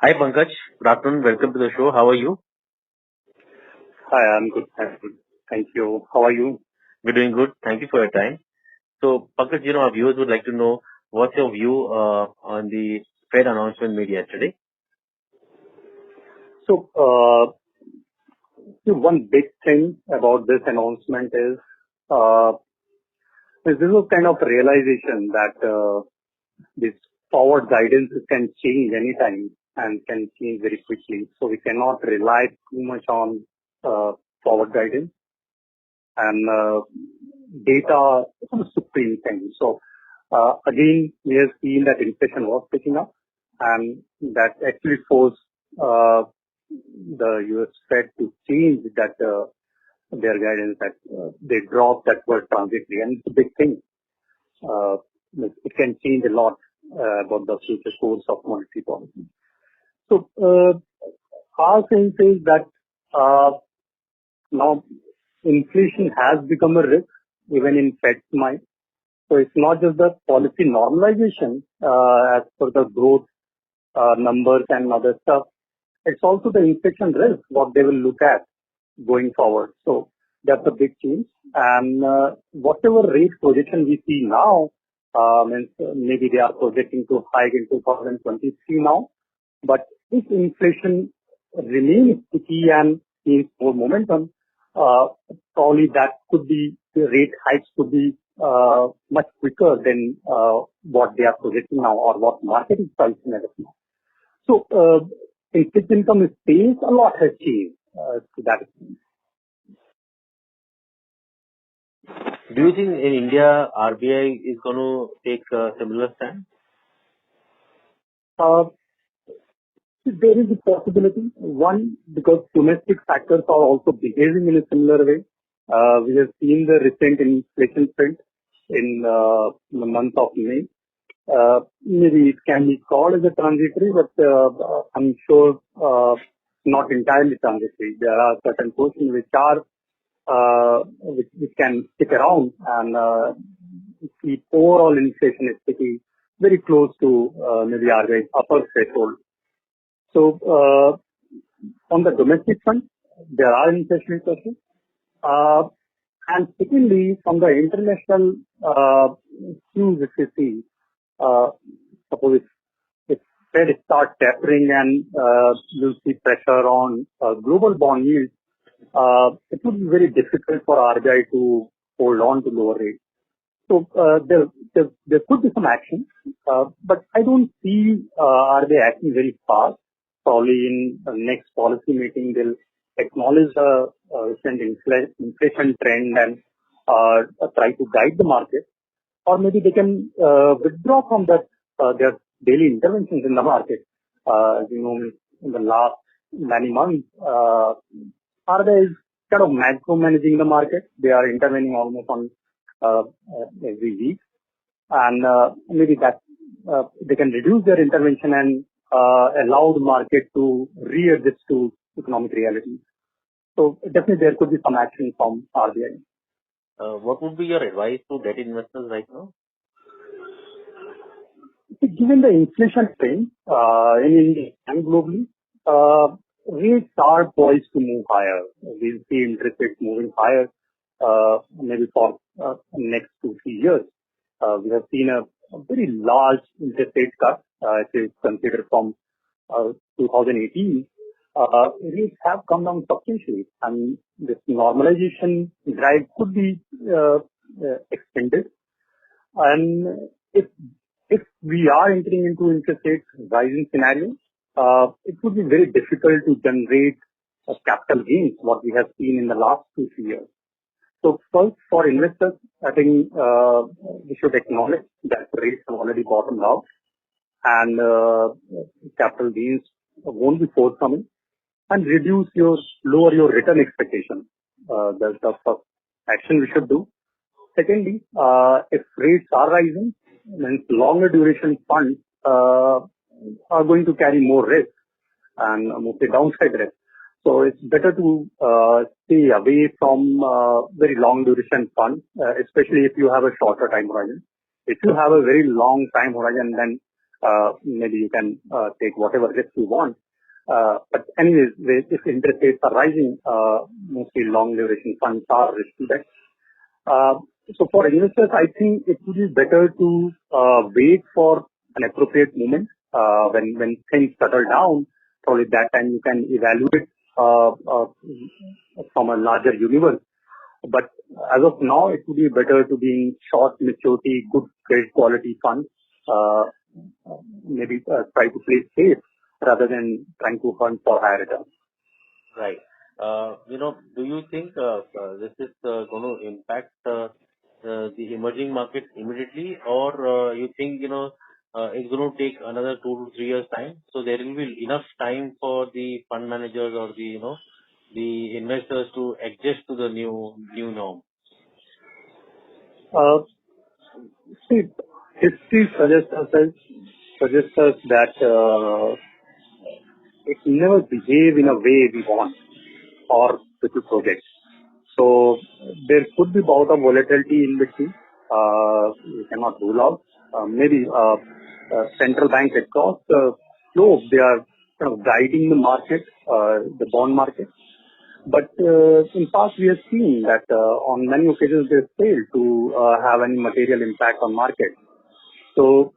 Hi Pankaj, good afternoon. Welcome to the show. How are you? Hi, I'm good. I'm good. Thank you. How are you? We're doing good. Thank you for your time. So Pankaj, our viewers would like to know what's your view on the Fed announcement made yesterday. So, one big thing about this announcement uh, is this was kind of realization that this forward guidance can change anytime and can change very quickly. So we cannot rely too much on forward guidance and data is a supreme thing. So again, we have seen that inflation was picking up, and that actually forced the U.S. Fed to change that their guidance, that they dropped that word transitory, and it's a big thing. Uh, it can change a lot about the future course of monetary policy. So our sense is that now inflation has become a risk even in Fed's mind. So it's not just the policy normalization as per the growth numbers and other stuff. It's also the inflation risk, what they will look at going forward. So that's a big change. And whatever rate projection we see now, means maybe they are projecting to hike in 2023 now. But if inflation remains sticky and gains more momentum, probably that could be, the rate hikes could be much quicker than what they are projecting now or what market is pricing as of now. So, in fixed income space, a lot has changed to that extent. Do you think in India RBI is going to take a similar stand? Uh, There is a possibility. One, because domestic factors are also behaving in a similar way. We have seen the recent inflation print in the month of May. Maybe it can be called as a transitory, but I'm sure not entirely transitory. There are certain portions which are which can stick around, and the overall inflation is sticking very close to maybe RBI's upper threshold. So, on the domestic front, there are inflationary pressures. And secondly, from the international cues, if you see, suppose if Fed start tapering and you'll see pressure on global bond yields, it would be very difficult for RBI to hold on to lower rates. So there could be some action, but I don't see RBI acting very fast. Probably in the next policy meeting, they'll acknowledge the recent inflation trend and try to guide the market, or maybe they can withdraw from that their daily interventions in the market. As you know, in the last many months, RBI is kind of macro-managing the market. They are intervening almost on every week, and maybe that they can reduce their intervention and allow the market to readjust to economic realities. So definitely there could be some action from RBI. What would be your advice to debt investors right now? Given the inflation trend in India and globally, rates are poised to move higher. We'll see interest rates moving higher maybe for next 2-3 years. We have seen a very large interest rate cut, if you consider from 2018. Rates have come down substantially, and this normalization drive could be extended. And if we are entering into interest rate rising scenario, it would be very difficult to generate capital gains, what we have seen in the last 2-3 years. So first, for investors, I think we should acknowledge that rates have already bottomed out, and capital gains won't be forthcoming, and lower your return expectation. That's the first action we should do. Secondly, if rates are rising, means longer duration funds are going to carry more risk and mostly downside risk. So it's better to stay away from very long duration funds, especially if you have a shorter time horizon. If you have a very long time horizon, then maybe you can take whatever risk you want. But anyways, if interest rates are rising, mostly long duration funds are risky bets. So for investors, I think it would be better to wait for an appropriate moment when things settle down. Probably that time you can evaluate from a larger universe. But as of now, it would be better to be in short maturity, good credit quality funds. Maybe try to play safe rather than trying to hunt for higher returns. Right. Do you think this is going to impact the emerging markets immediately, or you think it's going to take another 2 to 3 years time? So there will be enough time for the fund managers or the investors to adjust to the new norm. See, history suggests us that it never behave in a way we want or with the project. So there could be bout of volatility in between. You cannot rule out. Maybe central banks across the globe, they are kind of guiding the market, the bond market. But in past, we have seen that on many occasions they failed to have any material impact on market. So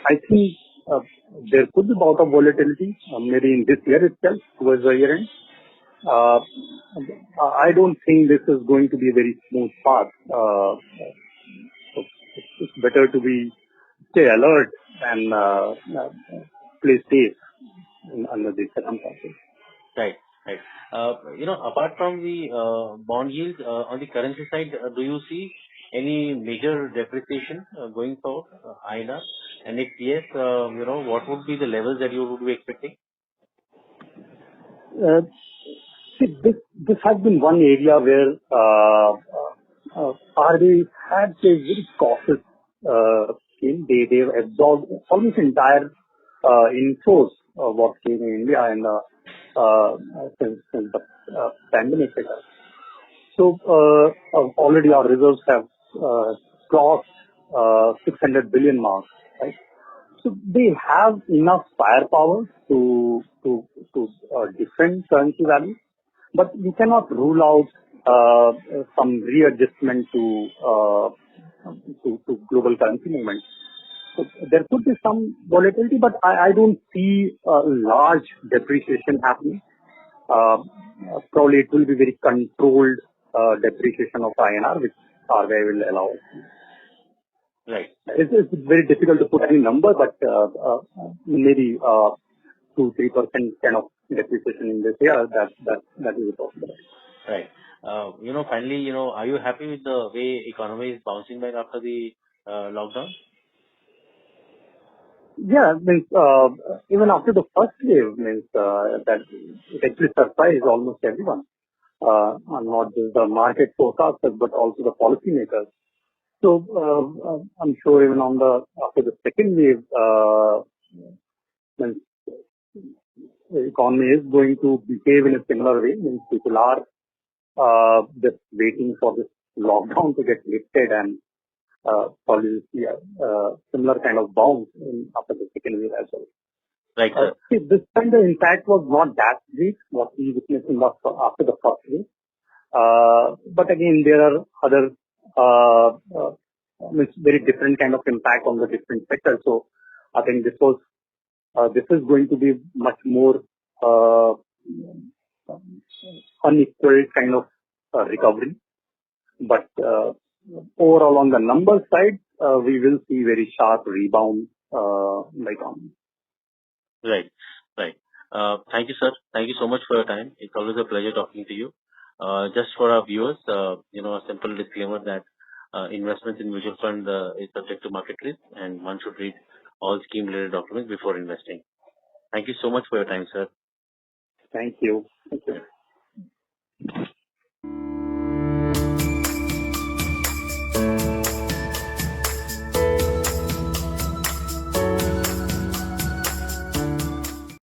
I think there could be bout of volatility, maybe in this year itself, towards the year end. I don't think this is going to be a very smooth path. So it's better to stay alert and play safe under these circumstances. Right. Right. Apart from the bond yields, on the currency side, do you see any major depreciation going forward, INR? And if yes, what would be the levels that you would be expecting? See, this has been one area where RBI had a very cautious scheme. They have absorbed almost entire inflows of what came in India and since the pandemic hit us. So already our reserves have crossed 600 billion mark, right? So they have enough firepower to defend currency value, but you cannot rule out some readjustment to global currency movements. So there could be some volatility, but I don't see a large depreciation happening. Probably it will be very controlled depreciation of INR, which RBI will allow. Right. It's very difficult to put any number, but maybe 2-3% kind of depreciation in this year. That is possible. Right. Finally, are you happy with the way economy is bouncing back after the lockdown? Yeah, means even after the first wave, means that it actually surprised almost everyone, not just the market forecasters but also the policymakers. So I'm sure even after the second wave, means the economy is going to behave in a similar way. Means people are just waiting for this lockdown to get lifted and probably see a similar kind of bounce after the second wave as well. Right, sir. See, this time the impact was not that great, what we witnessed after the first wave. But again, there are other very different kind of impact on the different sectors. So I think this is going to be much more unequal kind of recovery. But overall, on the numbers side, we will see very sharp rebound like on. Right. Right. Thank you, sir. Thank you so much for your time. It's always a pleasure talking to you. Just for our viewers, a simple disclaimer that investments in mutual fund is subject to market risk, and one should read all scheme-related documents before investing. Thank you so much for your time, sir. Thank you. Thank you.